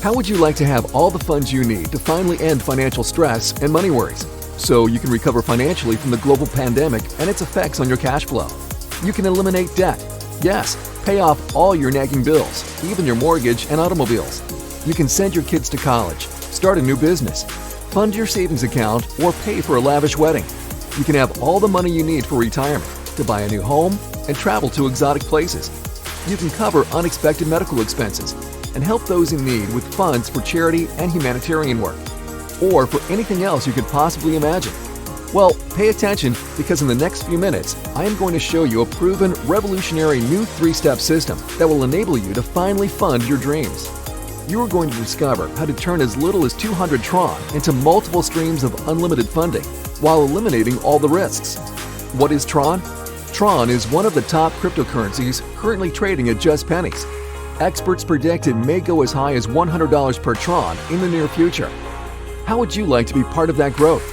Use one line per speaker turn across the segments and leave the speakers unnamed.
How would you like to have all the funds you need to finally end financial stress and money worries, so you can recover financially from the global pandemic and its effects on your cash flow? You can eliminate debt. Yes, pay off all your nagging bills, even your mortgage and automobiles. You can send your kids to college, start a new business, fund your savings account, or pay for a lavish wedding. You can have all the money you need for retirement, to buy a new home, and travel to exotic places. You can cover unexpected medical expenses and help those in need with funds for charity and humanitarian work, or for anything else you could possibly imagine. Well, pay attention, because in the next few minutes, I am going to show you a proven, revolutionary new 3-step system that will enable you to finally fund your dreams. You are going to discover how to turn as little as 200 Tron into multiple streams of unlimited funding while eliminating all the risks. What is Tron? Tron is one of the top cryptocurrencies currently trading at just pennies. Experts predict it may go as high as $100 per Tron in the near future. How would you like to be part of that growth?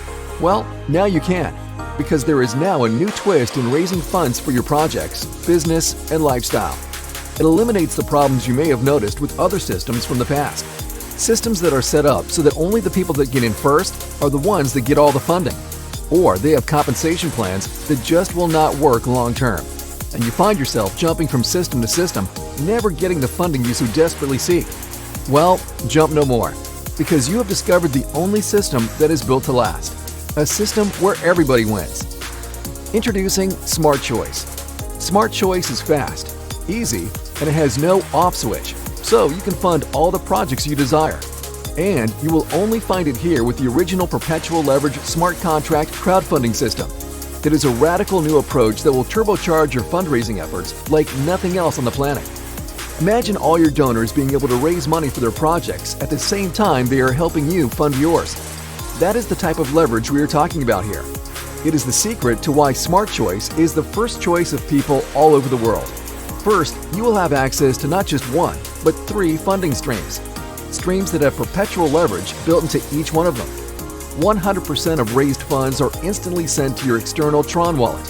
Well, now you can, because there is now a new twist in raising funds for your projects, business, and lifestyle. It eliminates the problems you may have noticed with other systems from the past. Systems that are set up so that only the people that get in first are the ones that get all the funding. Or they have compensation plans that just will not work long term. And you find yourself jumping from system to system, never getting the funding you so desperately seek. Well, jump no more, because you have discovered the only system that is built to last. A system where everybody wins. Introducing SmartChoice. SmartChoice is fast, easy, and it has no off switch, so you can fund all the projects you desire. And you will only find it here with the original Perpetual Leverage Smart Contract crowdfunding system. It is a radical new approach that will turbocharge your fundraising efforts like nothing else on the planet. Imagine all your donors being able to raise money for their projects at the same time they are helping you fund yours. That is the type of leverage we are talking about here. It is the secret to why SmartChoice is the first choice of people all over the world. First, you will have access to not just one, but 3 funding streams. Streams that have perpetual leverage built into each one of them. 100% of raised funds are instantly sent to your external Tron Wallet.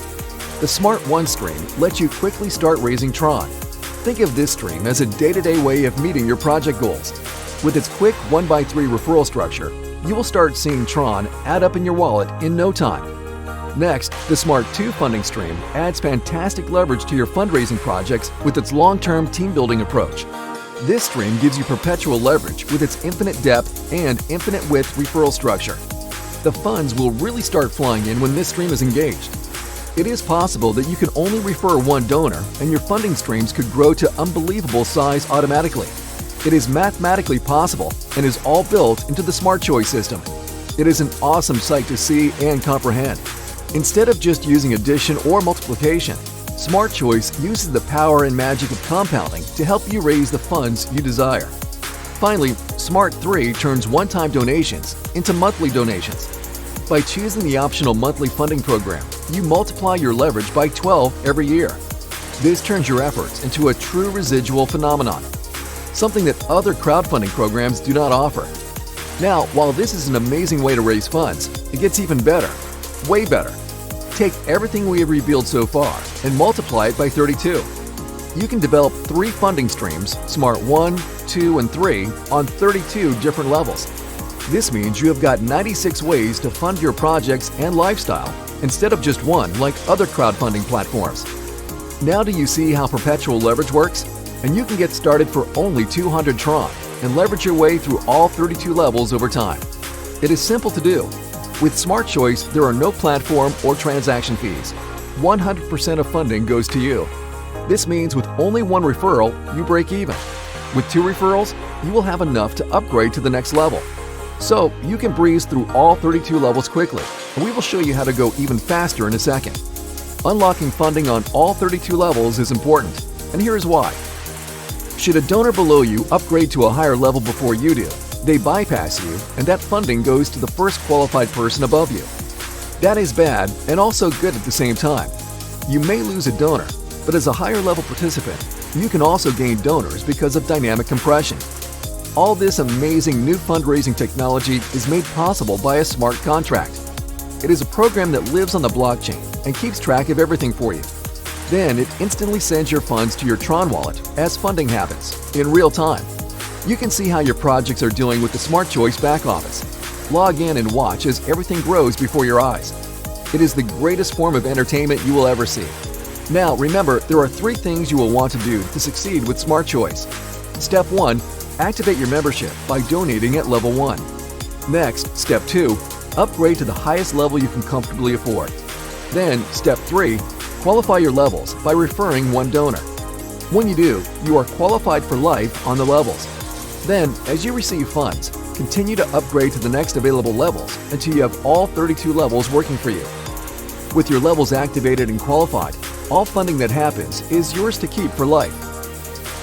The Smart 1 stream lets you quickly start raising Tron. Think of this stream as a day-to-day way of meeting your project goals. With its quick 1x3 referral structure, you will start seeing Tron add up in your wallet in no time. Next, the Smart 2 funding stream adds fantastic leverage to your fundraising projects with its long-term team-building approach. This stream gives you perpetual leverage with its infinite depth and infinite width referral structure. The funds will really start flying in when this stream is engaged. It is possible that you can only refer one donor and your funding streams could grow to unbelievable size automatically. It is mathematically possible and is all built into the SmartChoice system. It is an awesome sight to see and comprehend. Instead of just using addition or multiplication, SmartChoice uses the power and magic of compounding to help you raise the funds you desire. Finally, Smart 3 turns one-time donations into monthly donations. By choosing the optional monthly funding program, you multiply your leverage by 12 every year. This turns your efforts into a true residual phenomenon, something that other crowdfunding programs do not offer. Now, while this is an amazing way to raise funds, it gets even better, way better. Take everything we have revealed so far and multiply it by 32. You can develop 3 funding streams, Smart 1, 2, and 3, on 32 different levels. This means you have got 96 ways to fund your projects and lifestyle, instead of just one like other crowdfunding platforms. Now do you see how perpetual leverage works? And you can get started for only 200 Tron and leverage your way through all 32 levels over time. It is simple to do. With SmartChoice, there are no platform or transaction fees. 100% of funding goes to you. This means with only one referral, you break even. With 2 referrals, you will have enough to upgrade to the next level. So you can breeze through all 32 levels quickly, and we will show you how to go even faster in a second. Unlocking funding on all 32 levels is important, and here is why. Should a donor below you upgrade to a higher level before you do, they bypass you, and that funding goes to the first qualified person above you. That is bad and also good at the same time. You may lose a donor, but as a higher level participant, you can also gain donors because of dynamic compression. All this amazing new fundraising technology is made possible by a smart contract. It is a program that lives on the blockchain and keeps track of everything for you. Then it instantly sends your funds to your Tron wallet as funding happens in real time. You can see how your projects are doing with the SmartChoice back office. Log in and watch as everything grows before your eyes. It is the greatest form of entertainment you will ever see. Now, remember, there are 3 things you will want to do to succeed with SmartChoice. Step 1. Activate your membership by donating at level 1. Next, Step 2. Upgrade to the highest level you can comfortably afford. Then, Step 3. Qualify your levels by referring one donor. When you do, you are qualified for life on the levels. Then, as you receive funds, continue to upgrade to the next available levels until you have all 32 levels working for you. With your levels activated and qualified, all funding that happens is yours to keep for life.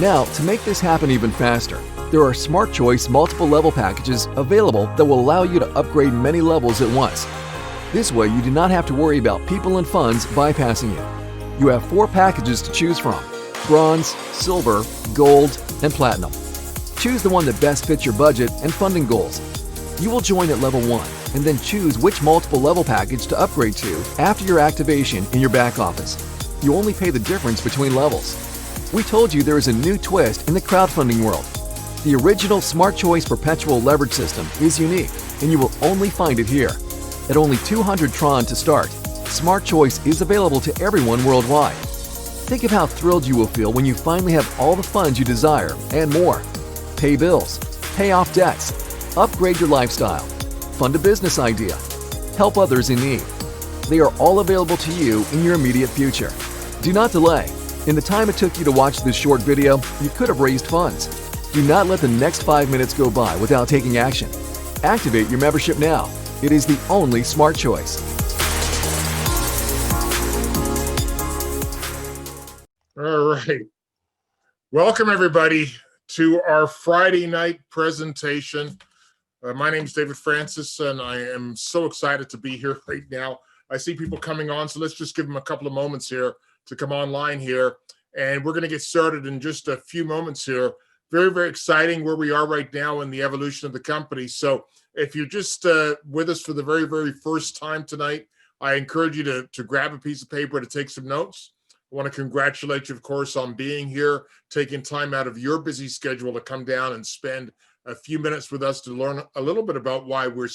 Now, to make this happen even faster, there are SmartChoice multiple level packages available that will allow you to upgrade many levels at once. This way, you do not have to worry about people and funds bypassing you. You have 4 packages to choose from: Bronze, Silver, Gold, and Platinum. Choose the one that best fits your budget and funding goals. You will join at level 1 and then choose which multiple level package to upgrade to after your activation in your back office. You only pay the difference between levels. We told you there is a new twist in the crowdfunding world. The original SmartChoice Perpetual leverage system is unique, and you will only find it here. At only 200 Tron to start, SmartChoice is available to everyone worldwide. Think of how thrilled you will feel when you finally have all the funds you desire and more. Pay bills, pay off debts, upgrade your lifestyle, fund a business idea, help others in need. They are all available to you in your immediate future. Do not delay. In the time it took you to watch this short video, you could have raised funds. Do not let the next 5 minutes go by without taking action. Activate your membership now. It is the only smart choice.
All right. Welcome, everybody, to our Friday night presentation. My name is David Francis, and I am so excited to be here right now. I see people coming on, so let's just give them a couple of moments here to come online here. And we're going to get started in just a few moments here. Very, very exciting where we are right now in the evolution of the company. So if you're just with us for the very, very first time tonight, I encourage you to grab a piece of paper to take some notes. I want to congratulate you, of course, on being here, taking time out of your busy schedule to come down and spend a few minutes with us to learn a little bit about why we're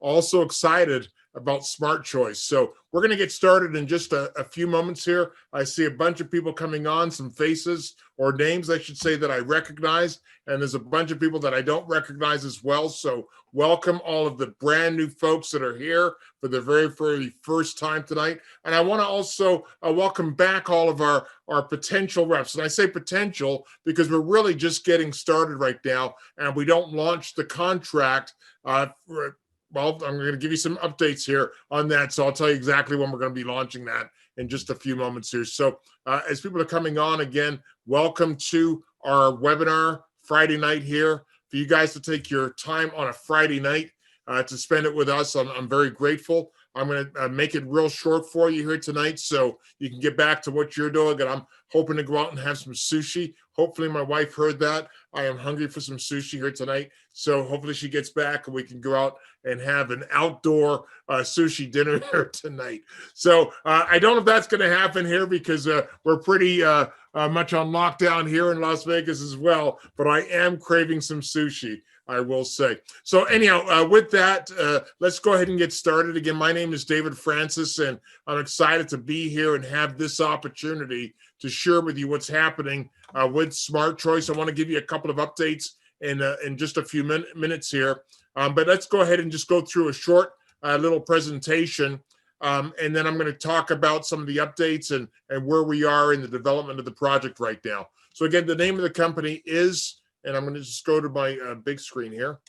also excited about SmartChoice. So we're going to get started in just a few moments here. I see a bunch of people coming on, some faces or names, I should say, that I recognize, and there's a bunch of people that I don't recognize as well. So welcome all of the brand new folks that are here for the very, very first time tonight. And I want to also welcome back all of our potential reps. And I say potential because we're really just getting started right now, and we don't launch the contract well, I'm going to give you some updates here on that. So I'll tell you exactly when we're going to be launching that in just a few moments here. So as people are coming on again, welcome to our webinar Friday night here. For you guys to take your time on a Friday night to spend it with us, I'm very grateful. I'm going to make it real short for you here tonight so you can get back to what you're doing. And I'm hoping to go out and have some sushi. Hopefully my wife heard that. I am hungry for some sushi here tonight. So hopefully she gets back and we can go out and have an outdoor sushi dinner here tonight. So I don't know if that's going to happen here because we're pretty much on lockdown here in Las Vegas as well. But I am craving some sushi, I will say. So anyhow, with that, let's go ahead and get started. Again, my name is David Francis, and I'm excited to be here and have this opportunity to share with you what's happening with SmartChoice. I want to give you a couple of updates in just a few minutes here. But let's go ahead and just go through a short little presentation. And then I'm going to talk about some of the updates and where we are in the development of the project right now. So again, the name of the company is, and I'm going to just go to my big screen here.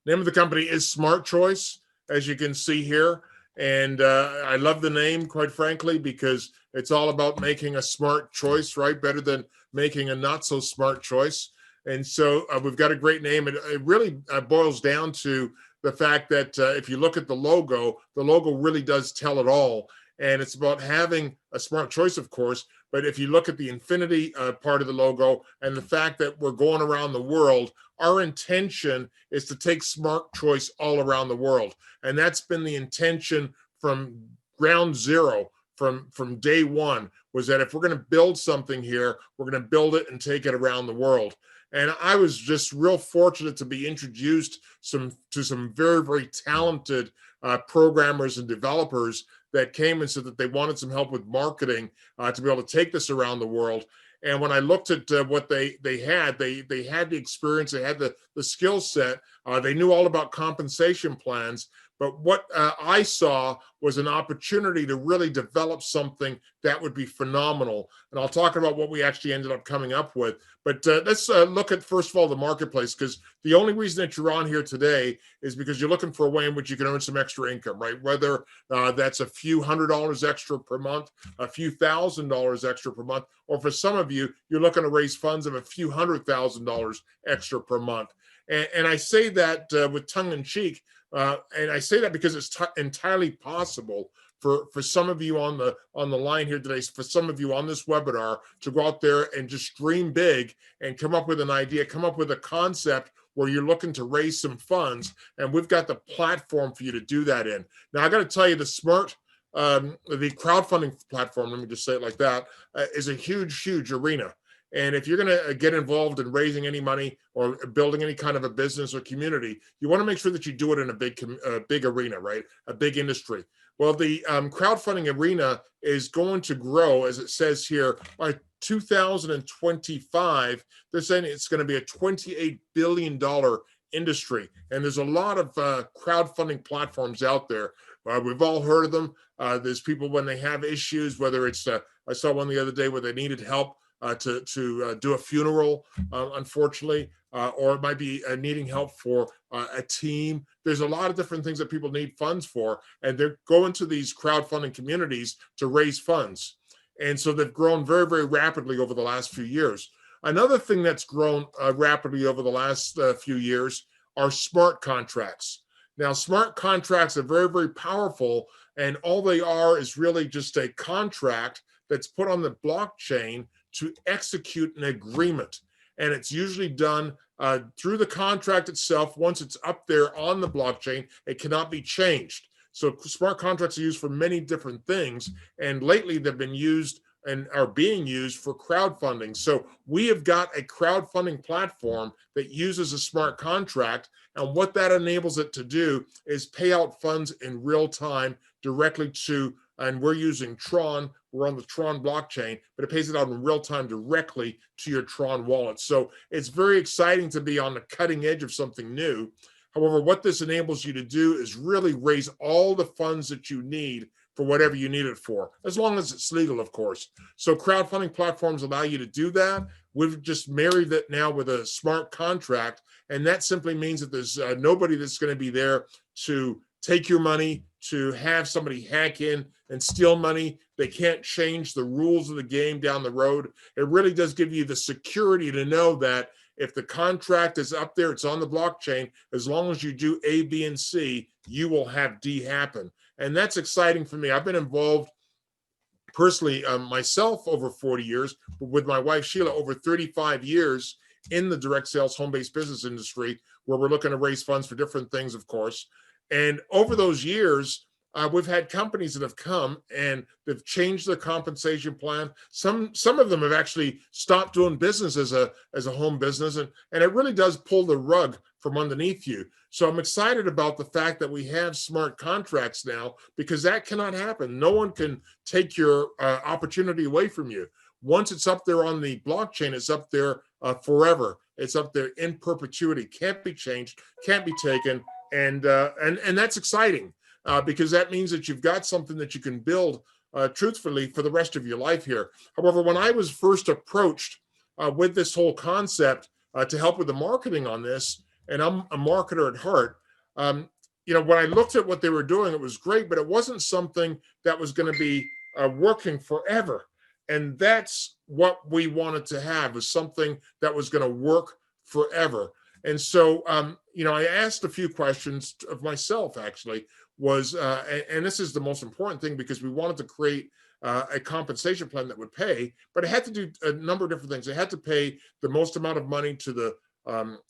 Name of the company is SmartChoice, as you can see here. And I love the name, quite frankly, because it's all about making a smart choice, right? Better than making a not so smart choice. And so we've got a great name. It really boils down to the fact that if you look at the logo really does tell it all. And it's about having a smart choice, of course. But if you look at the infinity part of the logo and the fact that we're going around the world, our intention is to take smart choice all around the world. And that's been the intention from ground zero, from day one, was that if we're going to build something here, we're going to build it and take it around the world. And I was just real fortunate to be introduced to some very, very talented programmers and developers that came and said that they wanted some help with marketing to be able to take this around the world. And when I looked at what they had the experience, they had the skill set, they knew all about compensation plans. But what I saw was an opportunity to really develop something that would be phenomenal. And I'll talk about what we actually ended up coming up with. But let's look at, first of all, the marketplace, because the only reason that you're on here today is because you're looking for a way in which you can earn some extra income, right? Whether that's a few $100s extra per month, a few $1,000s extra per month, or for some of you, you're looking to raise funds of a few $100,000 extra per month. And I say that with tongue in cheek, and I say that because it's entirely possible for some of you on the line here today, for some of you on this webinar, to go out there and just dream big and come up with an idea, come up with a concept where you're looking to raise some funds, and we've got the platform for you to do that in. Now, I got to tell you, the crowdfunding platform, let me just say it like that, is a huge arena. And if you're going to get involved in raising any money or building any kind of a business or community, you want to make sure that you do it in a big arena, right? A big industry. Well, the crowdfunding arena is going to grow, as it says here, by 2025. They're saying it's going to be a $28 billion industry. And there's a lot of crowdfunding platforms out there. We've all heard of them. There's people when they have issues, whether it's, I saw one the other day where they needed help to do a funeral, unfortunately, or it might be needing help for a team. There's a lot of different things that people need funds for, and they're going to these crowdfunding communities to raise funds. And so they've grown very, very rapidly over the last few years. Another thing that's grown rapidly over the last few years are smart contracts. Now, smart contracts are very, very powerful, and all they are is really just a contract that's put on the blockchain to execute an agreement. And it's usually done through the contract itself. Once it's up there on the blockchain, it cannot be changed. So smart contracts are used for many different things. And lately they've been used and are being used for crowdfunding. So we have got a crowdfunding platform that uses a smart contract. And what that enables it to do is pay out funds in real time directly to, and we're using Tron, we're on the Tron blockchain, but it pays it out in real time directly to your Tron wallet. So it's very exciting to be on the cutting edge of something new. However, what this enables you to do is really raise all the funds that you need for whatever you need it for, as long as it's legal, of course. So crowdfunding platforms allow you to do that. We've just married it now with a smart contract, and that simply means that there's nobody that's going to be there to take your money, to have somebody hack in and steal money. They can't change the rules of the game down the road. It really does give you the security to know that if the contract is up there, it's on the blockchain, as long as you do A, B, and C, you will have D happen. And that's exciting for me. I've been involved personally myself over 40 years, but with my wife, Sheila, over 35 years in the direct sales home-based business industry, where we're looking to raise funds for different things, of course. And over those years, we've had companies that have come and they've changed their compensation plan. Some of them have actually stopped doing business as a home business, and it really does pull the rug from underneath you. So I'm excited about the fact that we have smart contracts now, because that cannot happen. No one can take your opportunity away from you. Once it's up there on the blockchain, it's up there forever. It's up there in perpetuity. Can't be changed, can't be taken, and that's exciting. Because that means that you've got something that you can build truthfully for the rest of your life here. However, when I was first approached with this whole concept to help with the marketing on this, and I'm a marketer at heart, when I looked at what they were doing, it was great, but it wasn't something that was going to be working forever. And that's what we wanted to have, was something that was going to work forever. And so, I asked a few questions of myself, actually, and this is the most important thing, because we wanted to create a compensation plan that would pay, but it had to do a number of different things. It had to pay the most amount of money to the,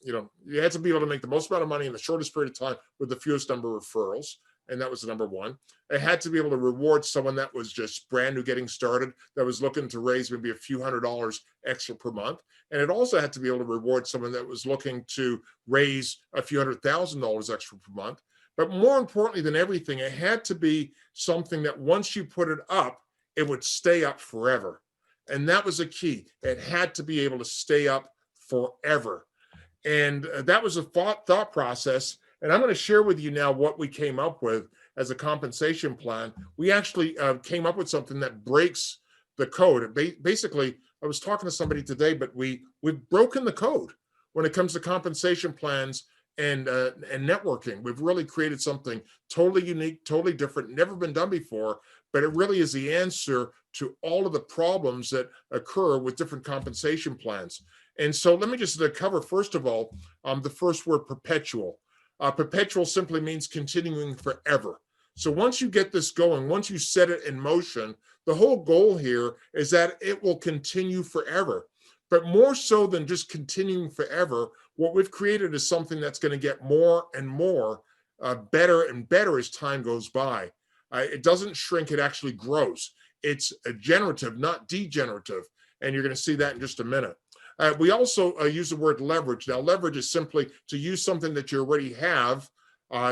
you had to be able to make the most amount of money in the shortest period of time with the fewest number of referrals. and that was the number one. It had to be able to reward someone that was just brand new getting started, that was looking to raise maybe a few $100s extra per month. And it also had to be able to reward someone that was looking to raise a few $100,000 extra per month. But more importantly than everything, it had to be something that once you put it up, it would stay up forever. And that was a key. It had to be able to stay up forever. And that was a thought process. And I'm going to share with you now what we came up with as a compensation plan. We actually came up with something that breaks the code. Basically, I was talking to somebody today, but we've broken the code when it comes to compensation plans and networking. We've really created something totally unique, totally different, never been done before, but it really is the answer to all of the problems that occur with different compensation plans. And so let me just cover, first of all, the first word, perpetual. Perpetual simply means continuing forever. So once you get this going, once you set it in motion, the whole goal here is that it will continue forever. But more so than just continuing forever, what we've created is something that's going to get more and more better and better as time goes by. It doesn't shrink, it actually grows. It's generative, not degenerative. And you're going to see that in just a minute. We also use the word leverage. Now, leverage is simply to use something that you already have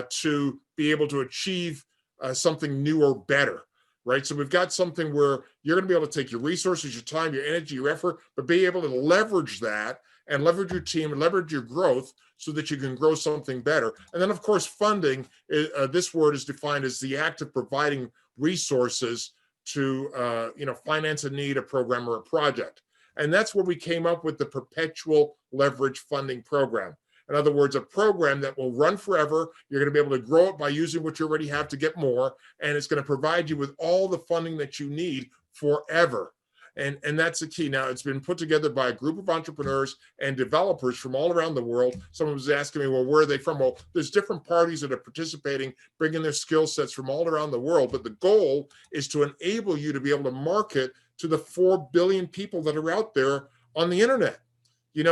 to be able to achieve something new or better, right? So we've got something where you're going to be able to take your resources, your time, your energy, your effort, but be able to leverage that and leverage your team and leverage your growth so that you can grow something better. And then, of course, funding, this word is defined as the act of providing resources to finance a need, a program, or a project. And that's where we came up with the Perpetual Leverage Funding Program. In other words, a program that will run forever. You're going to be able to grow it by using what you already have to get more, and it's going to provide you with all the funding that you need forever. And that's the key. Now, it's been put together by a group of entrepreneurs and developers from all around the world. Someone was asking me, well, where are they from? Well, there's different parties that are participating, bringing their skill sets from all around the world. But the goal is to enable you to be able to market to the 4 billion people that are out there on the internet.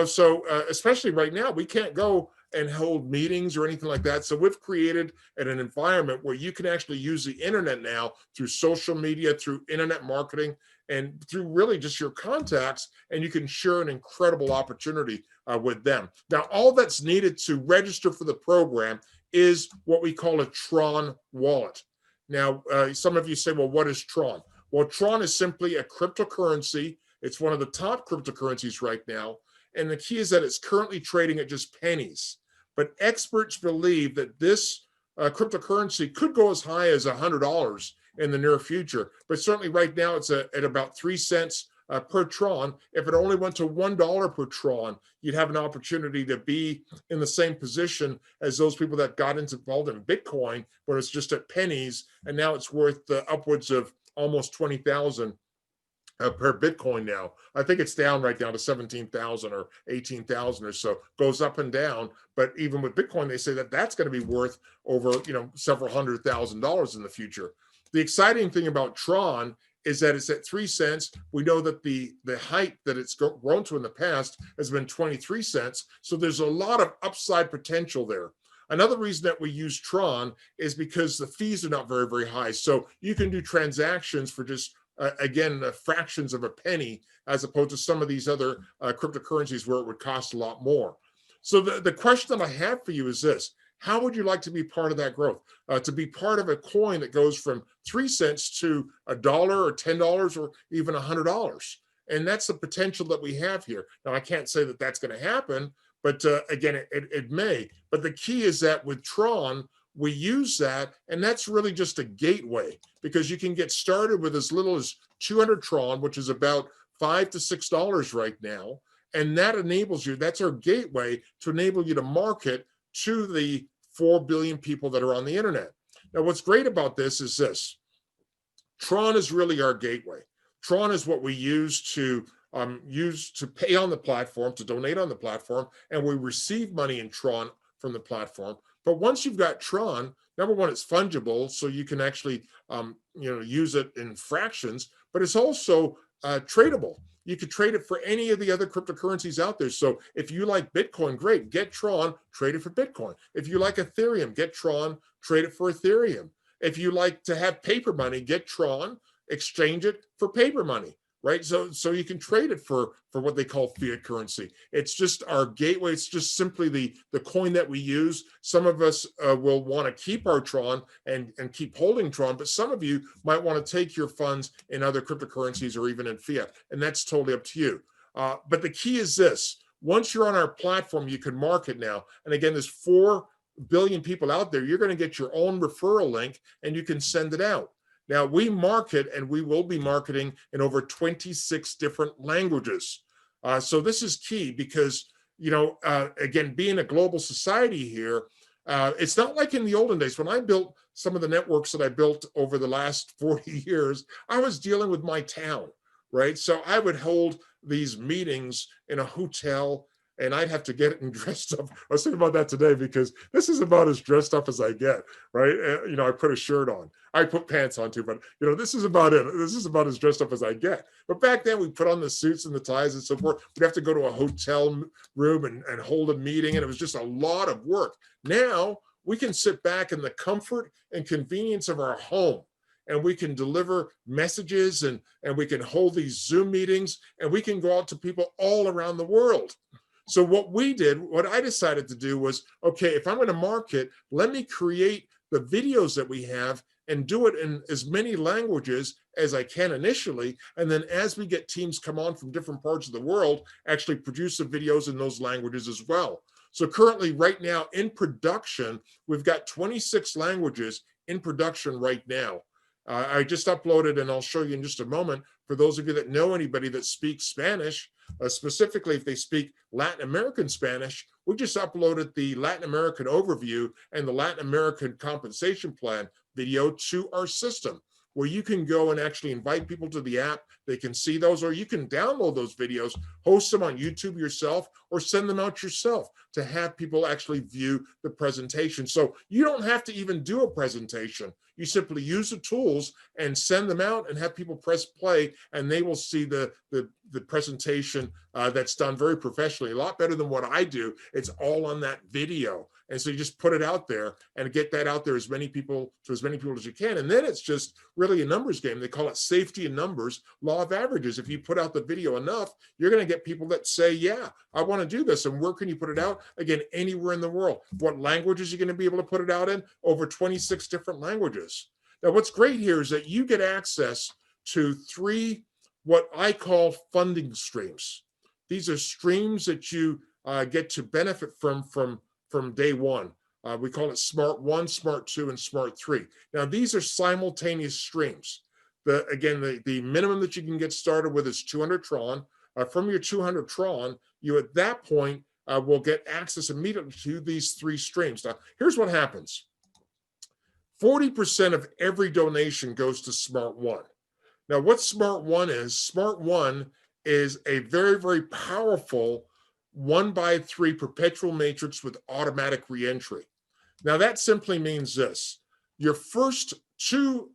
So especially right now, we can't go and hold meetings or anything like that. So we've created an environment where you can actually use the internet now through social media, through internet marketing, and through really just your contacts, and you can share an incredible opportunity with them. Now, all that's needed to register for the program is what we call a Tron Wallet. Now, some of you say, well, what is Tron? Well, Tron is simply a cryptocurrency. It's one of the top cryptocurrencies right now. And the key is that it's currently trading at just pennies. But experts believe that this cryptocurrency could go as high as $100 in the near future. But certainly right now it's at about 3 cents per Tron. If it only went to $1 per Tron, you'd have an opportunity to be in the same position as those people that got involved in Bitcoin, where it's just at pennies, and now it's worth upwards of almost 20,000 per Bitcoin now. I think it's down right now to 17,000 or 18,000 or so. Goes up and down, but even with Bitcoin, they say that that's going to be worth over several $100,000 in the future. The exciting thing about Tron is that it's at 3 cents. We know that the height that it's grown to in the past has been 23 cents. So there's a lot of upside potential there. Another reason that we use Tron is because the fees are not very, very high. So you can do transactions for just fractions of a penny, as opposed to some of these other cryptocurrencies where it would cost a lot more. So the question that I have for you is this: how would you like to be part of that growth? To be part of a coin that goes from 3 cents to $1 or $10 or even $100? And that's the potential that we have here. Now, I can't say that that's going to happen, but again, it may. But the key is that with Tron, we use that, and that's really just a gateway, because you can get started with as little as 200 Tron, which is about $5 to $6 right now. And that enables you, that's our gateway to enable you to market to the 4 billion people that are on the internet. Now, what's great about this is this: Tron is really our gateway. Tron is what we use to pay on the platform, to donate on the platform, and we receive money in Tron from the platform. But once you've got Tron, number one, it's fungible, so you can actually use it in fractions, but it's also tradable. You could trade it for any of the other cryptocurrencies out there. So if you like Bitcoin, great, get Tron, trade it for Bitcoin. If you like Ethereum, get Tron, trade it for Ethereum. If you like to have paper money, get Tron, exchange it for paper money, right? So you can trade it for what they call fiat currency. It's just our gateway. It's just simply the coin that we use. Some of us will want to keep our Tron and keep holding Tron, but some of you might want to take your funds in other cryptocurrencies or even in fiat, and that's totally up to you. But the key is this. Once you're on our platform, you can market now. And again, there's 4 billion people out there. You're going to get your own referral link and you can send it out. Now, we market, and we will be marketing in over 26 different languages. So this is key because, again, being a global society here, it's not like in the olden days. When I built some of the networks that I built over the last 40 years, I was dealing with my town, right? So I would hold these meetings in a hotel, and I'd have to get it and dressed up. I was thinking about that today because this is about as dressed up as I get, right? I put a shirt on. I put pants on too, but this is about it. This is about as dressed up as I get. But back then we put on the suits and the ties and so forth. We'd have to go to a hotel room and hold a meeting, and it was just a lot of work. Now we can sit back in the comfort and convenience of our home, and we can deliver messages, and we can hold these Zoom meetings, and we can go out to people all around the world. So what I decided to do was, okay, if I'm going to market, let me create the videos that we have and do it in as many languages as I can initially. And then as we get teams come on from different parts of the world, actually produce the videos in those languages as well. So currently right now in production, we've got 26 languages in production right now. I just uploaded, and I'll show you in just a moment, for those of you that know anybody that speaks Spanish, specifically if they speak Latin American Spanish, we just uploaded the Latin American overview and the Latin American compensation plan video to our system, where you can go and actually invite people to the app. They can see those, or you can download those videos, host them on YouTube yourself, or send them out yourself to have people actually view the presentation. So you don't have to even do a presentation. You simply use the tools and send them out and have people press play, and they will see the presentation that's done very professionally, a lot better than what I do. It's all on that video. And so you just put it out there and get that out there to as many people as you can. And then it's just really a numbers game. They call it safety in numbers, law of averages. If you put out the video enough, you're going to get people that say, yeah, I want to do this. And where can you put it out? Again, anywhere in the world. What languages are you going to be able to put it out in? Over 26 different languages. Now, what's great here is that you get access to 3 what I call funding streams. These are streams that you get to benefit from day one. We call it Smart 1, Smart 2, and Smart 3. Now, these are simultaneous streams. The minimum that you can get started with is 200 Tron. From your 200 Tron, you at that point will get access immediately to these 3 streams. Now, here's what happens. 40% of every donation goes to Smart 1. Now, what Smart 1 is, Smart 1 is a very, very powerful 1x3 perpetual matrix with automatic reentry. Now, that simply means this. Your first 2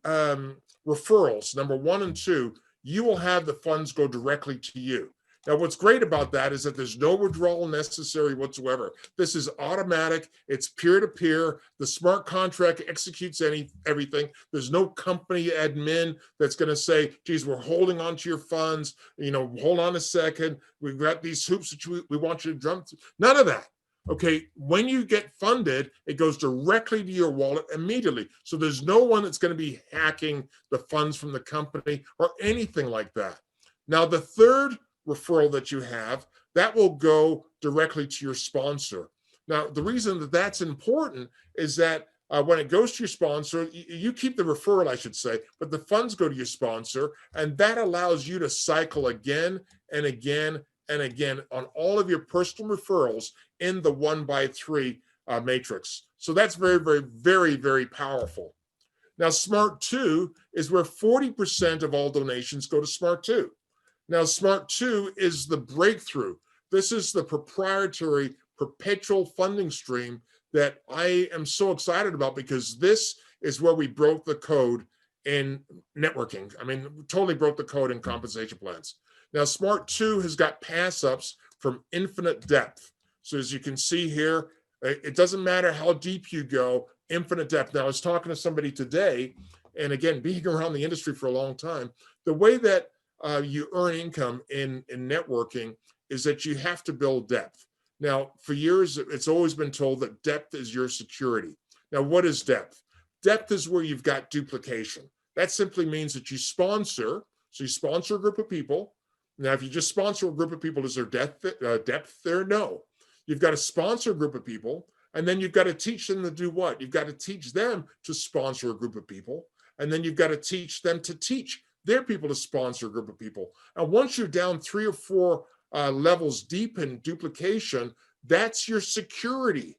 referrals, number 1 and 2, you will have the funds go directly to you. Now, what's great about that is that there's no withdrawal necessary whatsoever. This is automatic. It's peer-to-peer. The smart contract executes everything. There's no company admin that's going to say, geez, we're holding on to your funds. Hold on a second. We've got these hoops that we want you to jump through. None of that. Okay, when you get funded, it goes directly to your wallet immediately. So there's no one that's going to be hacking the funds from the company or anything like that. Now, the third referral that you have, that will go directly to your sponsor. Now, the reason that that's important is that when it goes to your sponsor, you keep the referral, I should say, but the funds go to your sponsor, and that allows you to cycle again and again and again on all of your personal referrals in the 1x3 matrix. So that's very, very, very, very powerful. Now, Smart 2 is where 40% of all donations go to Smart 2. Now, Smart 2 is the breakthrough. This is the proprietary perpetual funding stream that I am so excited about, because this is where we broke the code in networking. I mean, totally broke the code in compensation plans. Now, Smart 2 has got pass ups from infinite depth. So as you can see here, it doesn't matter how deep you go, infinite depth. Now, I was talking to somebody today, and again, being around the industry for a long time, the way that you earn income in networking is that you have to build depth. Now, for years, it's always been told that depth is your security. Now, what is depth? Depth is where you've got duplication. That simply means that you sponsor. So you sponsor a group of people. Now, if you just sponsor a group of people, is there depth there? No. You've got to sponsor a group of people, and then you've got to teach them to do what? You've got to teach them to sponsor a group of people, and then you've got to teach them to teach their people to sponsor a group of people. And once you're down 3 or 4 levels deep in duplication, that's your security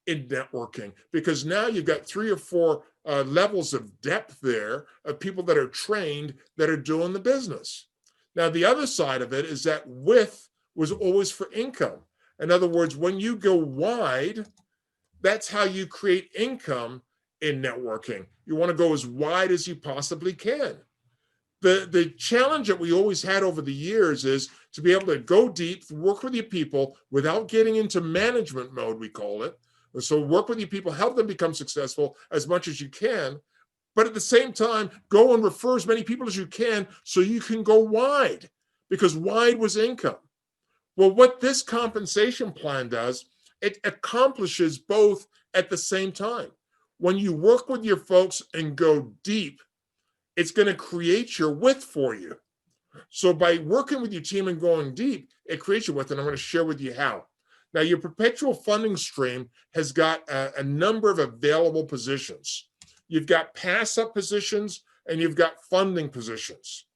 in networking, because now you've got 3 or 4 levels of depth there of people that are trained that are doing the business. Now, the other side of it is that width was always for income. In other words, when you go wide, that's how you create income in networking. You want to go as wide as you possibly can. The challenge that we always had over the years is to be able to go deep, work with your people without getting into management mode, we call it. So work with your people, help them become successful as much as you can, but at the same time, go and refer as many people as you can so you can go wide, because wide was income. Well, what this compensation plan does, it accomplishes both at the same time. When you work with your folks and go deep, it's going to create your width for you. So by working with your team and going deep, it creates your width, and I'm going to share with you how. Now, your perpetual funding stream has got a number of available positions. You've got pass-up positions, and you've got funding positions.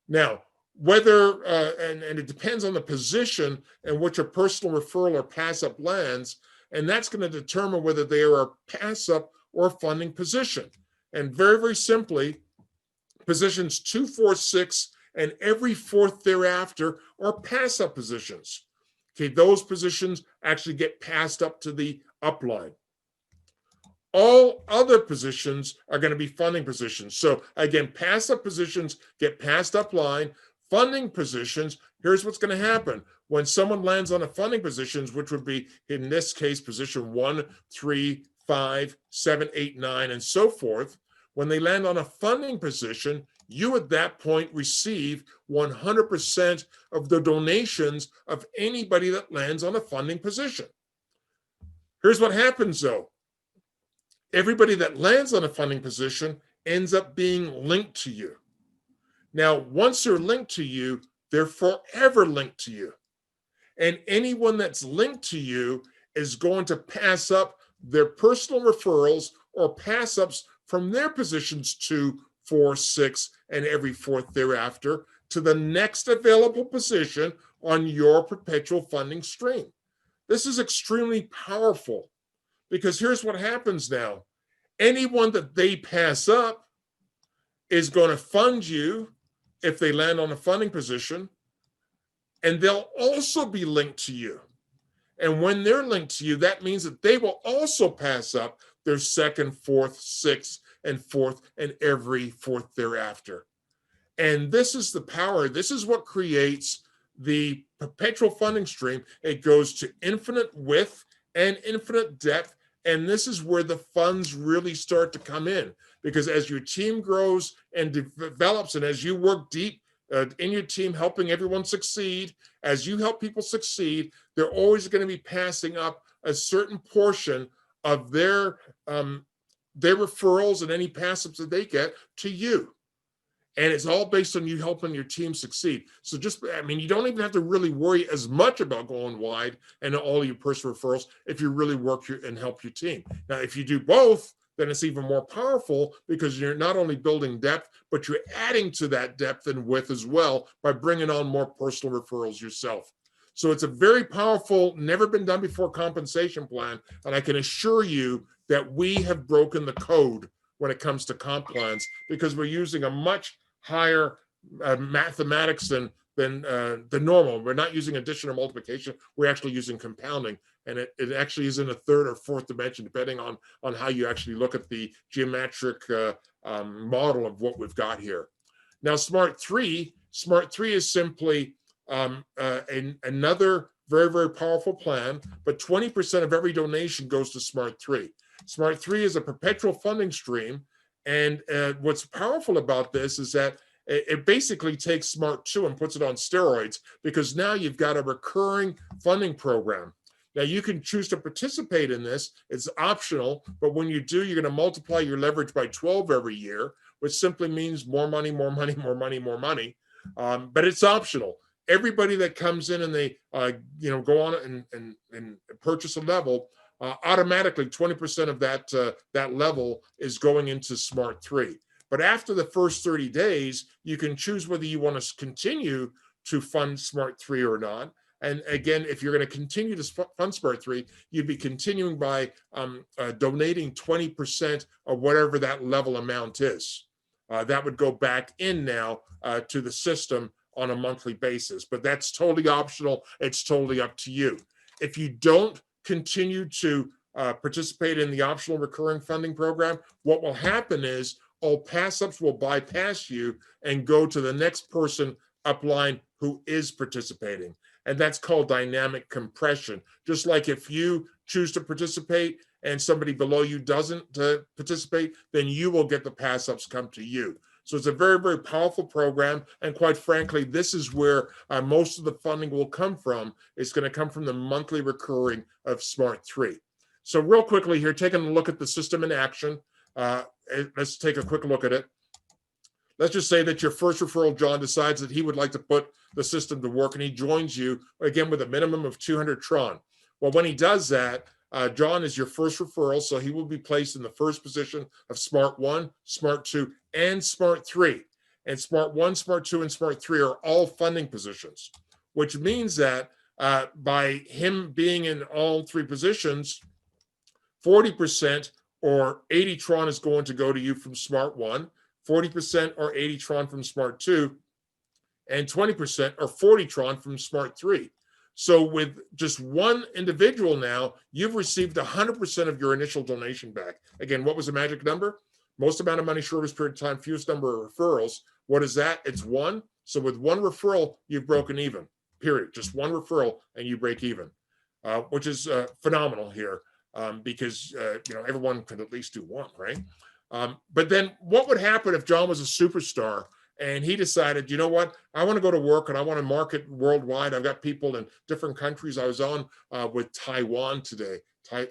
Now, whether, and it depends on the position in which a personal referral or pass-up lands, and that's going to determine whether they are a pass-up or a funding position. And very, very simply, positions 2, 4, 6, and every 4th thereafter are pass-up positions. Okay, those positions actually get passed up to the upline. All other positions are going to be funding positions. So again, pass-up positions get passed upline. Funding positions, here's what's going to happen. When someone lands on a funding positions, which would be, in this case, position 1, 3, 5, 7, 8, 9, and so forth, when they land on a funding position, you at that point receive 100% of the donations of anybody that lands on a funding position. Here's what happens though. Everybody that lands on a funding position ends up being linked to you. Now, once they're linked to you, they're forever linked to you. And anyone that's linked to you is going to pass up their personal referrals or pass ups from their positions 2, 4, 6, and every 4th thereafter to the next available position on your perpetual funding stream. This is extremely powerful, because here's what happens now. Anyone that they pass up is going to fund you if they land on a funding position, and they'll also be linked to you. And when they're linked to you, that means that they will also pass up their 2nd, 4th, 6th, and 4th, and every 4th thereafter. And this is the power. This is what creates the perpetual funding stream. It goes to infinite width and infinite depth. And this is where the funds really start to come in, because as your team grows and develops, and as you work deep in your team, helping everyone succeed, as you help people succeed, they're always going to be passing up a certain portion of their referrals and any pass-ups that they get to you. And it's all based on you helping your team succeed. So you don't even have to really worry as much about going wide and all your personal referrals if you really work and help your team. Now, if you do both, then it's even more powerful, because you're not only building depth, but you're adding to that depth and width as well by bringing on more personal referrals yourself. So it's a very powerful, never been done before compensation plan. And I can assure you that we have broken the code when it comes to comp plans, because we're using a much higher mathematics than normal. We're not using addition or multiplication. We're actually using compounding. and it actually is in a third or fourth dimension, depending on how you actually look at the geometric model of what we've got here. Now, Smart 3 is simply another very, very powerful plan, but 20% of every donation goes to Smart 3. Smart 3 is a perpetual funding stream, and what's powerful about this is that it basically takes Smart 2 and puts it on steroids, because now you've got a recurring funding program. Now, you can choose to participate in this. It's optional, but when you do, you're going to multiply your leverage by 12 every year, which simply means more money, more money, more money, more money. But it's optional. Everybody that comes in and they go on and purchase a level, automatically 20% of that level is going into Smart 3. But after the first 30 days, you can choose whether you want to continue to fund Smart 3 or not. And again, if you're going to continue to fund Smart 3, you'd be continuing by donating 20% of whatever that level amount is. That would go back in now to the system on a monthly basis. But that's totally optional. It's totally up to you. If you don't continue to participate in the optional recurring funding program, what will happen is all pass-ups will bypass you and go to the next person upline who is participating. And that's called dynamic compression. Just like if you choose to participate and somebody below you doesn't participate, then you will get the pass-ups come to you. So it's a very, very powerful program. And quite frankly, this is where most of the funding will come from. It's going to come from the monthly recurring of Smart 3. So real quickly here, taking a look at the system in action. Let's take a quick look at it. Let's just say that your first referral, John, decides that he would like to put the system to work, and he joins you, again, with a minimum of 200 Tron. Well, when he does that, John is your first referral, so he will be placed in the first position of Smart 1, Smart 2, and Smart 3. And Smart 1, Smart 2, and Smart 3 are all funding positions, which means that by him being in all three positions, 40% or 80 Tron is going to go to you from Smart 1, 40% or 80 Tron from Smart 2, and 20% or 40 Tron from Smart 3. So with just one individual now, you've received 100% of your initial donation back. Again, what was the magic number? Most amount of money, shortest period of time, fewest number of referrals. What is that? It's 1. So with one referral, you've broken even, period. Just one referral and you break even, which is phenomenal here. Because everyone could at least do one, right? But then what would happen if John was a superstar and he decided, you know what, I want to go to work and I want to market worldwide. I've got people in different countries. I was on with Taiwan today.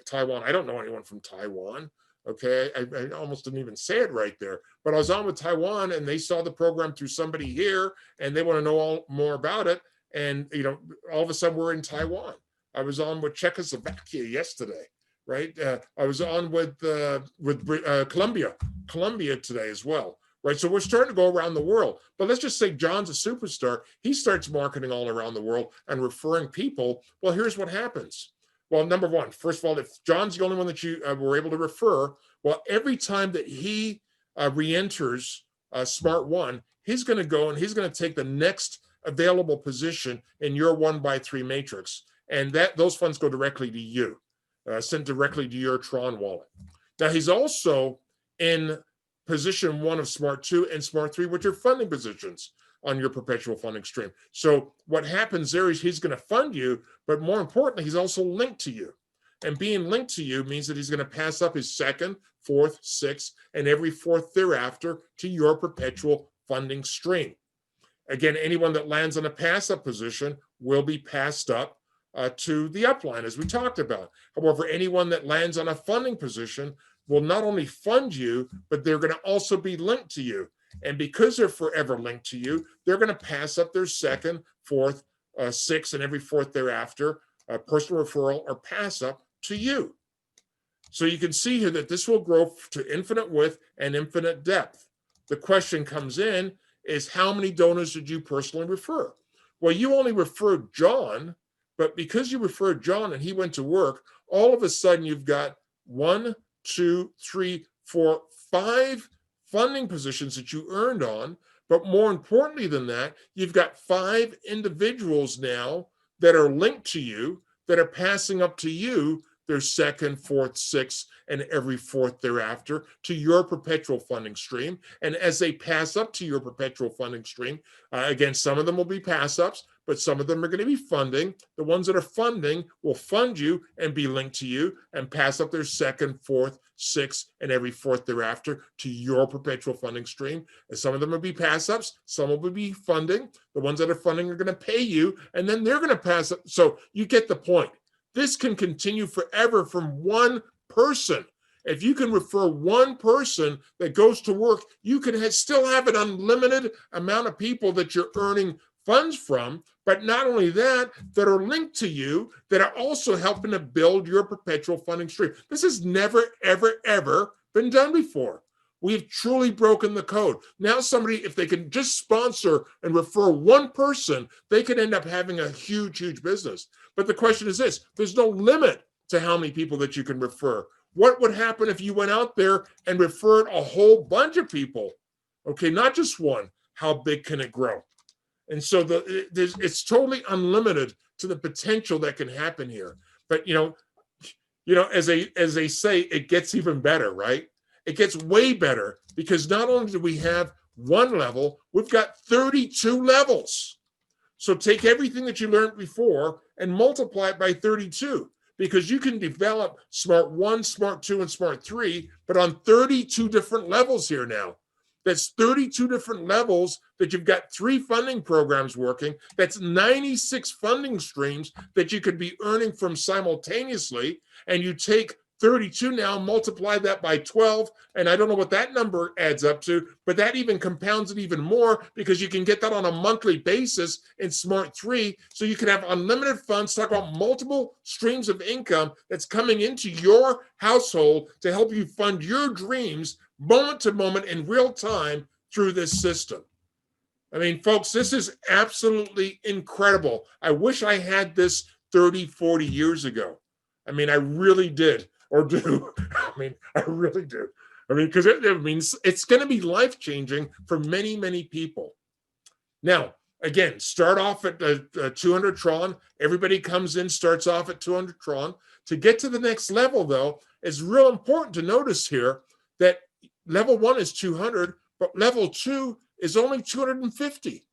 Taiwan, I don't know anyone from Taiwan. Okay, I almost didn't even say it right there. But I was on with Taiwan and they saw the program through somebody here and they want to know more about it. And, all of a sudden we're in Taiwan. I was on with Czechoslovakia yesterday. Right, I was on with Colombia today as well. Right, so we're starting to go around the world. But let's just say John's a superstar. He starts marketing all around the world and referring people. Well, here's what happens. Well, number one, first of all, if John's the only one that you were able to refer, well, every time that he re-enters Smart 1, he's going to go and he's going to take the next available position in your 1x3 matrix, and those funds go directly to you. Sent directly to your Tron wallet. Now, he's also in position 1 of Smart 2 and Smart 3, which are funding positions on your perpetual funding stream. So what happens there is he's going to fund you, but more importantly, he's also linked to you. And being linked to you means that he's going to pass up his second, fourth, sixth, and every fourth thereafter to your perpetual funding stream. Again, anyone that lands on a pass-up position will be passed up to the upline, as we talked about. However, anyone that lands on a funding position will not only fund you, but they're going to also be linked to you. And because they're forever linked to you, they're going to pass up their second, fourth, sixth, and every fourth thereafter personal referral or pass up to you. So you can see here that this will grow to infinite width and infinite depth. The question comes in is, how many donors did you personally refer? Well, you only referred John, but because you referred John and he went to work, all of a sudden you've got 1, 2, 3, 4, 5 funding positions that you earned on. But more importantly than that, you've got 5 individuals now that are linked to you that are passing up to you their second, fourth, sixth, and every fourth thereafter to your perpetual funding stream. And as they pass up to your perpetual funding stream, again, some of them will be pass ups, but some of them are going to be funding. The ones that are funding will fund you and be linked to you and pass up their second, fourth, sixth, and every fourth thereafter to your perpetual funding stream. And some of them will be pass ups, some will be funding. The ones that are funding are going to pay you, and then they're going to pass up. So you get the point. This can continue forever from one person. If you can refer one person that goes to work, you can still have an unlimited amount of people that you're earning funds from, but not only that, that are linked to you, that are also helping to build your perpetual funding stream. This has never, ever, ever been done before. We've truly broken the code. Now somebody, if they can just sponsor and refer one person, they could end up having a huge, huge business. But the question is this, there's no limit to how many people that you can refer. What would happen if you went out there and referred a whole bunch of people? Okay, not just one. How big can it grow? And so it's totally unlimited to the potential that can happen here. But as they say, it gets even better, right? It gets way better because not only do we have one level, we've got 32 levels. So take everything that you learned before and multiply it by 32, because you can develop Smart 1, Smart 2, and Smart 3, but on 32 different levels here now. That's 32 different levels that you've got 3 funding programs working. That's 96 funding streams that you could be earning from simultaneously. And you take 32 now, multiply that by 12, and I don't know what that number adds up to, but that even compounds it even more because you can get that on a monthly basis in Smart 3, so you can have unlimited funds, talk about multiple streams of income that's coming into your household to help you fund your dreams moment to moment in real time through this system. I mean, folks, this is absolutely incredible. I wish I had this 30, 40 years ago. I mean, I really did. Or do. I mean, I really do. I mean, because it means it's going to be life-changing for many, many people. Now, again, start off at 200 Tron. Everybody comes in, starts off at 200 Tron. To get to the next level, though, it's real important to notice here that level 1 is 200, but level 2 is only 250.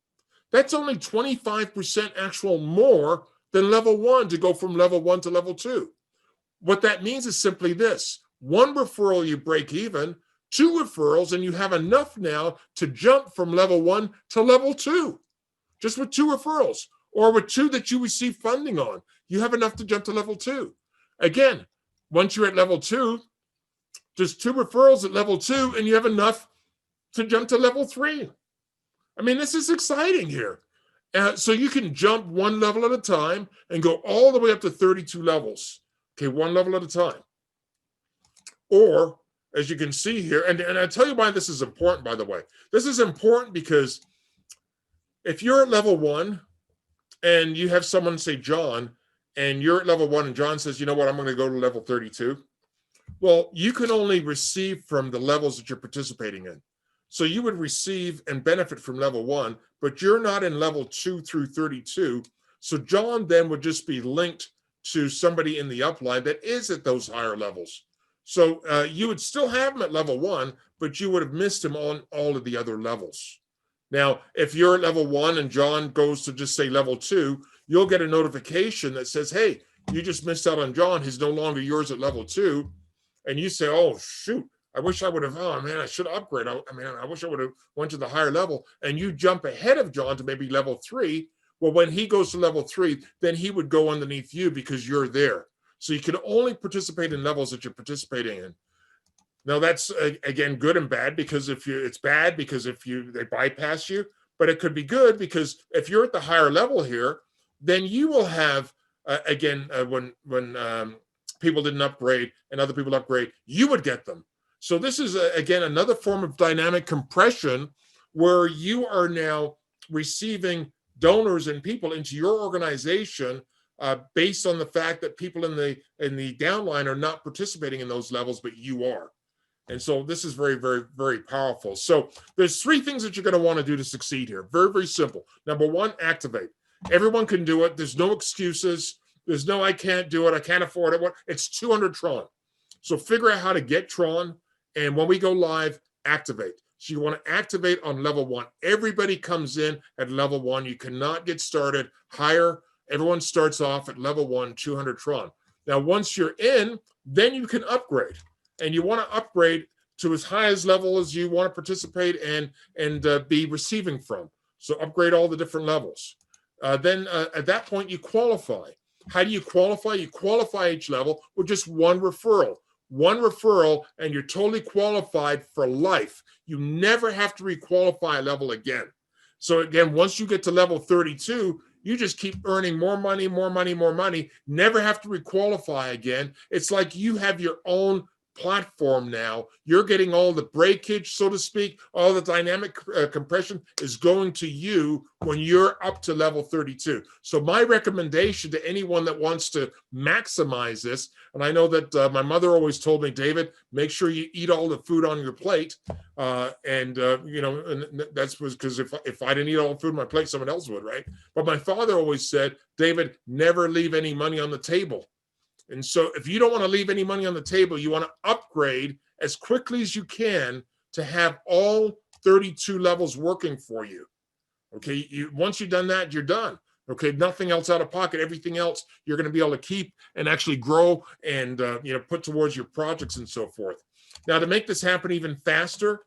That's only 25% actual more than level 1 to go from level 1 to level 2. What that means is simply this: 1 referral, you break even; 2 referrals, and you have enough now to jump from level 1 to level 2, just with 2 referrals, or with 2 that you receive funding on. You have enough to jump to level 2. Again, once you're at level 2, just 2 referrals at level 2, and you have enough to jump to level 3. I mean, this is exciting here. So you can jump 1 level at a time and go all the way up to 32 levels. Okay, 1 level at a time. Or, as you can see here, and I'll tell you why this is important, by the way. This is important because if you're at level 1 and you have someone say, John, and you're at level 1 and John says, you know what, I'm going to go to level 32. Well, you can only receive from the levels that you're participating in. So you would receive and benefit from level 1, but you're not in level 2 through 32. So John then would just be linked to somebody in the upline that is at those higher levels. So you would still have him at level 1, but you would have missed him on all of the other levels. Now, if you're at level 1 and John goes to just say level 2, you'll get a notification that says, hey, you just missed out on John. He's no longer yours at level 2. And you say, oh, shoot, I wish I would have, oh man, I should upgrade. I wish I would have went to the higher level. And you jump ahead of John to maybe level 3. Well, when he goes to level 3, then he would go underneath you because you're there. So you can only participate in levels that you're participating in. Now that's again good and bad, because it's bad because they bypass you, but it could be good because if you're at the higher level here, then you will have when people didn't upgrade and other people upgrade, you would get them. So this is again another form of dynamic compression where you are now receiving donors and people into your organization based on the fact that people in the downline are not participating in those levels, but you are. And so this is very, very, very powerful. So there's 3 things that you're going to want to do to succeed here. Very, very simple. Number 1, activate. Everyone can do it. There's no excuses. There's no, I can't do it. I can't afford it. What? It's 200 Tron. So figure out how to get Tron. And when we go live, activate. So you want to activate on level 1. Everybody comes in at level 1. You cannot get started higher. Everyone starts off at level 1, 200 Tron. Now, once you're in, then you can upgrade. And you want to upgrade to as high as level as you want to participate and be receiving from. So upgrade all the different levels. Then at that point, you qualify. How do you qualify? You qualify each level with just one referral. One referral, and you're totally qualified for life. You never have to requalify a level again. So again, once you get to level 32, you just keep earning more money, more money, more money. Never have to requalify again. It's like you have your own platform now. You're getting all the breakage, so to speak, all the dynamic compression is going to you when you're up to level 32. So my recommendation to anyone that wants to maximize this, and I know that my mother always told me, David, make sure you eat all the food on your plate. And that's because if I didn't eat all the food on my plate, someone else would, right? But my father always said, David, never leave any money on the table. And so if you don't want to leave any money on the table, you want to upgrade as quickly as you can to have all 32 levels working for you. Okay, once you've done that, you're done. Okay, nothing else out of pocket. Everything else you're going to be able to keep and actually grow and put towards your projects and so forth. Now, to make this happen even faster,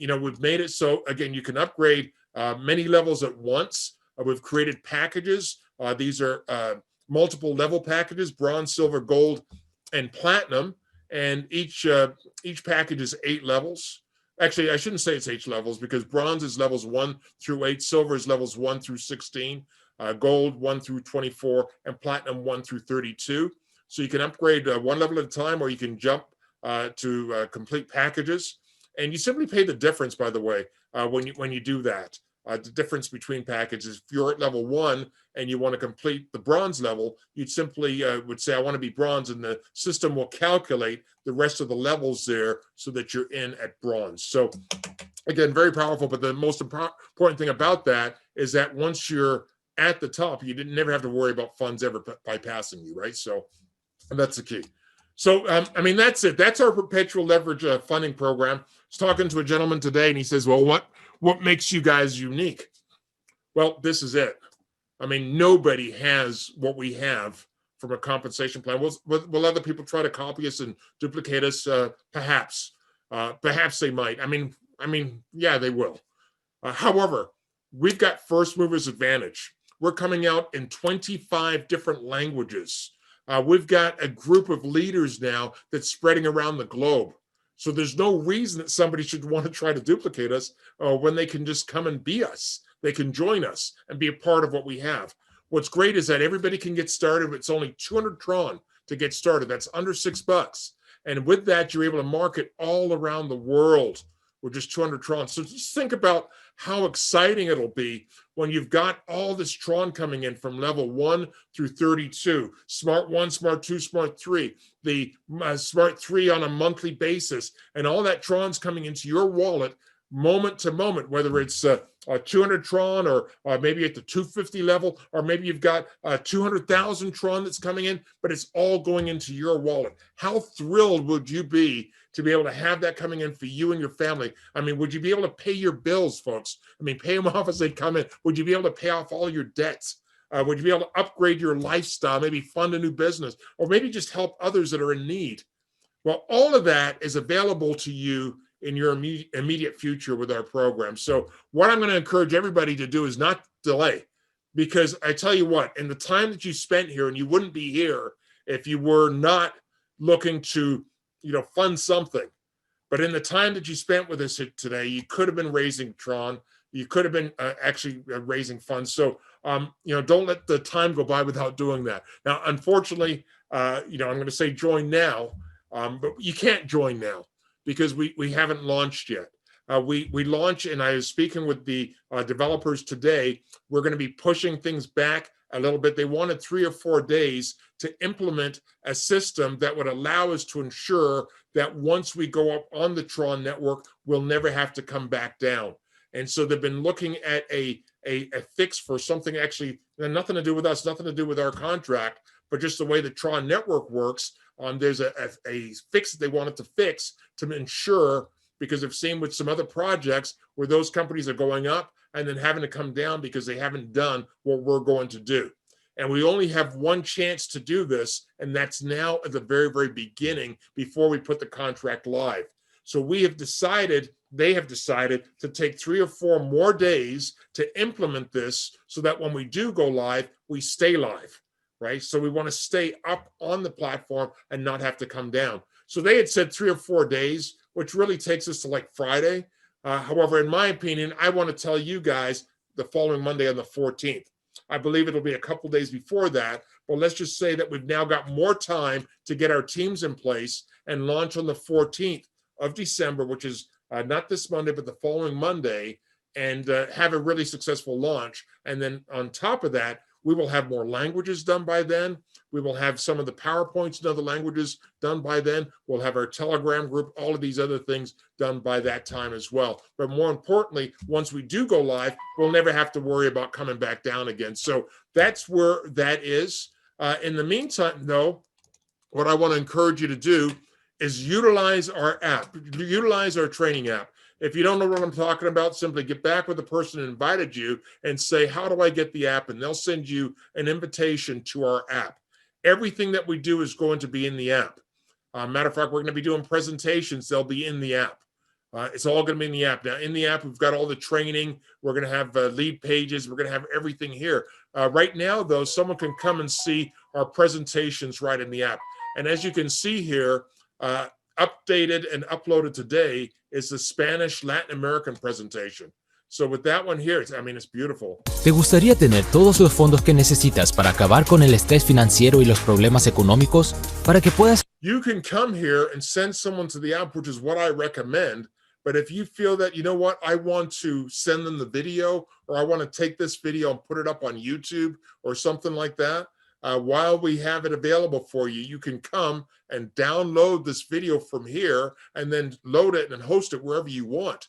we've made it so, again, you can upgrade many levels at once. We've created packages. These are multiple level packages: bronze, silver, gold, and platinum. And each package is 8 levels. Actually, I shouldn't say it's 8 levels, because bronze is levels 1 through 8, silver is levels 1 through 16, gold 1 through 24, and platinum 1 through 32. So you can upgrade one level at a time, or you can jump to complete packages. And you simply pay the difference, by the way, when you do that. The difference between packages. If you're at level 1 and you want to complete the bronze level, you'd simply would say, I want to be bronze, and the system will calculate the rest of the levels there so that you're in at bronze. So again, very powerful. But the most important thing about that is that once you're at the top, you never have to worry about funds ever bypassing you, right? So that's the key. So, that's it. That's our perpetual leverage funding program. I was talking to a gentleman today, and he says, well, what makes you guys unique? Well, this is it. Nobody has what we have from a compensation plan. Will other people try to copy us and duplicate us? Perhaps. Perhaps they might. Yeah, they will. However, we've got first movers advantage. We're coming out in 25 different languages. We've got a group of leaders now that's spreading around the globe. So there's no reason that somebody should want to try to duplicate us when they can just come and be us. They can join us and be a part of what we have. What's great is that everybody can get started. It's only 200 Tron to get started. That's under $6. And with that, you're able to market all around the world with just 200 Tron. So just think about how exciting it'll be when you've got all this Tron coming in from level 1 through 32, Smart 1, Smart 2, Smart 3, the Smart 3 on a monthly basis, and all that Tron's coming into your wallet moment to moment, whether it's 200 Tron or maybe at the 250 level, or maybe you've got 200,000 Tron that's coming in, but it's all going into your wallet. How thrilled would you be to be able to have that coming in for you and your family? Would you be able to pay your bills, folks? Pay them off as they come in. Would you be able to pay off all your debts? Would you be able to upgrade your lifestyle, maybe fund a new business, or maybe just help others that are in need? Well, all of that is available to you in your immediate future with our program. So what I'm going to encourage everybody to do is not delay, because I tell you what, in the time that you spent here, and you wouldn't be here if you were not looking to, fund something. But in the time that you spent with us today, you could have been raising Tron. You could have been actually raising funds. So, don't let the time go by without doing that. Now, unfortunately, I'm going to say join now, but you can't join now because we haven't launched yet. We launch, and I was speaking with the developers today. We're going to be pushing things back a little bit. They wanted 3 or 4 days to implement a system that would allow us to ensure that once we go up on the Tron network, we'll never have to come back down. And so they've been looking at a fix for something actually nothing to do with us, nothing to do with our contract, but just the way the Tron network works, there's a fix that they wanted to fix to ensure, because I've seen with some other projects where those companies are going up and then having to come down because they haven't done what we're going to do. And we only have one chance to do this, and that's now at the very, very beginning before we put the contract live. So we have decided, they have decided to take 3 or 4 more days to implement this so that when we do go live, we stay live, right? So we want to stay up on the platform and not have to come down. So they had said 3 or 4 days, which really takes us to like Friday. However, in my opinion, I want to tell you guys the following Monday on the 14th. I believe it'll be a couple days before that, but let's just say that we've now got more time to get our teams in place and launch on the 14th of December, which is not this Monday, but the following Monday, and have a really successful launch. And then on top of that, we will have more languages done by then. We will have some of the PowerPoints in other languages done by then. We'll have our Telegram group, all of these other things done by that time as well. But more importantly, once we do go live, we'll never have to worry about coming back down again. So that's where that is. In the meantime, though, what I want to encourage you to do is utilize our app, utilize our training app. If you don't know what I'm talking about, simply get back with the person who invited you and say, how do I get the app? And they'll send you an invitation to our app. Everything that we do is going to be in the app. Matter of fact, we're going to be doing presentations. They'll be in the app. It's all going to be in the app. Now, in the app, we've got all the training. We're going to have lead pages. We're going to have everything here. Right now, though, someone can come and see our presentations right in the app. And as you can see here, updated and uploaded today is the Spanish Latin American presentation. So with that one here, it's beautiful.
¿Te gustaría tener todos los fondos que necesitas para acabar con el estrés financiero y los problemas económicos? Para que puedas...
You can come here and send someone to the app, which is what I recommend. But if you feel that, you know what, I want to send them the video, or I want to take this video and put it up on YouTube or something like that, while we have it available for you, you can come and download this video from here and then load it and host it wherever you want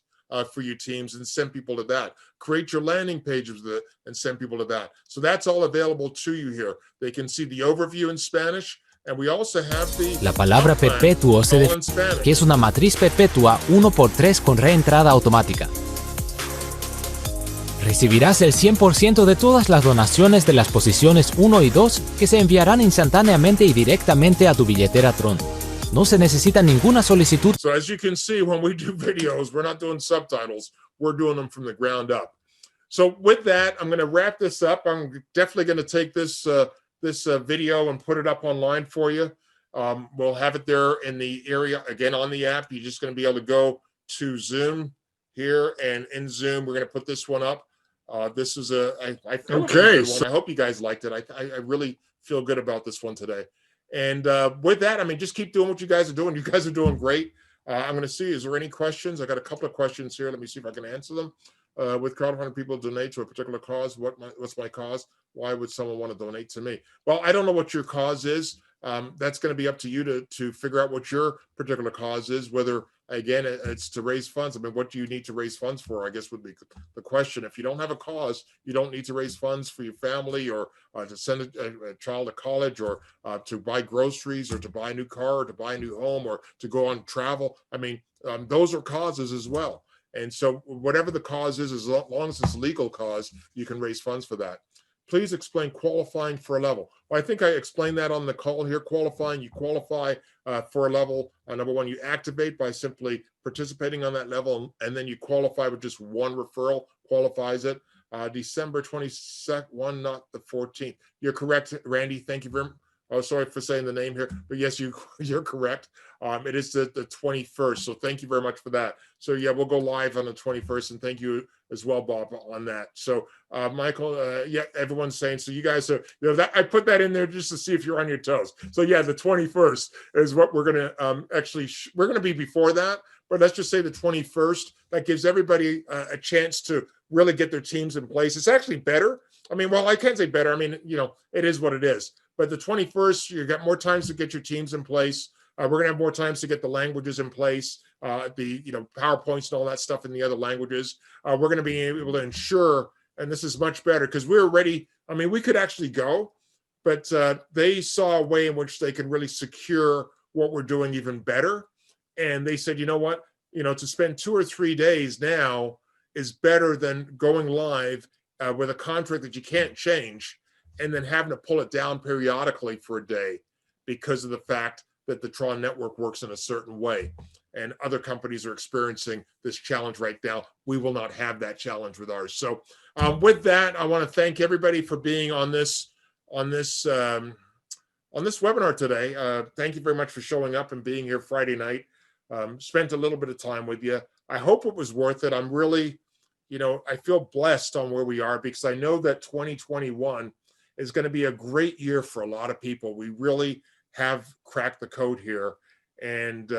for your teams and send people to that. Create your landing pages with it and send people to that. So that's all available to you here. They can see the overview in Spanish, and we also have the...
La palabra perpetuo se define, que es una matriz perpetua 1×3 con reentrada automática. Recibirás el 100% de todas las donaciones de las posiciones 1 y 2 que se enviarán instantáneamente y directamente a tu billetera Tron. No se necesita ninguna solicitud.
So as you can see, when we do videos, we're not doing subtitles. We're doing them from the ground up. So with that, I'm going to wrap this up. I'm definitely going to take this video and put it up online for you. We'll have it there in the area, again, on the app. You're just going to be able to go to Zoom here, and in Zoom, we're going to put this one up. This is I feel okay. So I hope you guys liked it. I really feel good about this one today. And with that, just keep doing what you guys are doing. You guys are doing great. I'm going to see, is there any questions? I got a couple of questions here. Let me see if I can answer them. With crowdfunding, people donate to a particular cause. What's my cause? Why would someone want to donate to me? Well, I don't know what your cause is. That's going to be up to you to figure out what your particular cause is, whether, again, it's to raise funds. What do you need to raise funds for, I guess, would be the question. If you don't have a cause, you don't need to raise funds for your family, or to send a child to college, or to buy groceries, or to buy a new car, or to buy a new home, or to go on travel. Those are causes as well. And so whatever the cause is, as long as it's a legal cause, you can raise funds for that. Please explain qualifying for a level. Well, I think I explained that on the call here. Qualifying, you qualify for a level. Number one, you activate by simply participating on that level, and then you qualify with just one referral, qualifies it. December 22nd, not the 14th. You're correct, Randy. Thank you very much. Oh, sorry for saying the name here, but yes, you're correct. It is the 21st, so thank you very much for that. So yeah, we'll go live on the 21st, and thank you as well, Bob, on that. So Michael, yeah, everyone's saying, so you guys are, I put that in there just to see if you're on your toes. So yeah, the 21st is what we're gonna we're gonna be before that, but let's just say the 21st. That gives everybody a chance to really get their teams in place. It's actually better. Well, I can't say better. It is what it is. But the 21st, you got more times to get your teams in place. We're going to have more times to get the languages in place, the PowerPoints and all that stuff in the other languages. We're going to be able to ensure, and this is much better because we're ready. We could actually go, but they saw a way in which they can really secure what we're doing even better. And they said, you know what, to spend 2 or 3 days now is better than going live with a contract that you can't change and then having to pull it down periodically for a day because of the fact that the Tron network works in a certain way. And other companies are experiencing this challenge right now. We will not have that challenge with ours. So with that, I want to thank everybody for being on this webinar today. Thank you very much for showing up and being here Friday night. Spent a little bit of time with you. I hope it was worth it. I'm really, I feel blessed on where we are because I know that 2021 is going to be a great year for a lot of people. We really have cracked the code here. And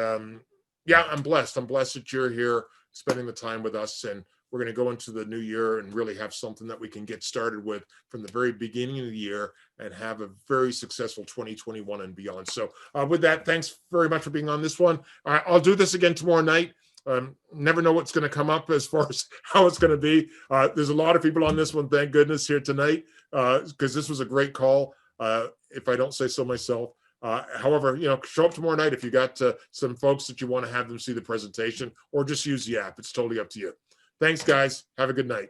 yeah, I'm blessed. I'm blessed that you're here spending the time with us. And we're going to go into the new year and really have something that we can get started with from the very beginning of the year and have a very successful 2021 and beyond. So with that, thanks very much for being on this one. I'll do this again tomorrow night. Never know what's going to come up as far as how it's going to be. There's a lot of people on this one, thank goodness, here tonight, because this was a great call, if I don't say so myself. However, show up tomorrow night if you got some folks that you want to have them see the presentation, or just use the app. It's totally up to you. Thanks, guys. Have a good night.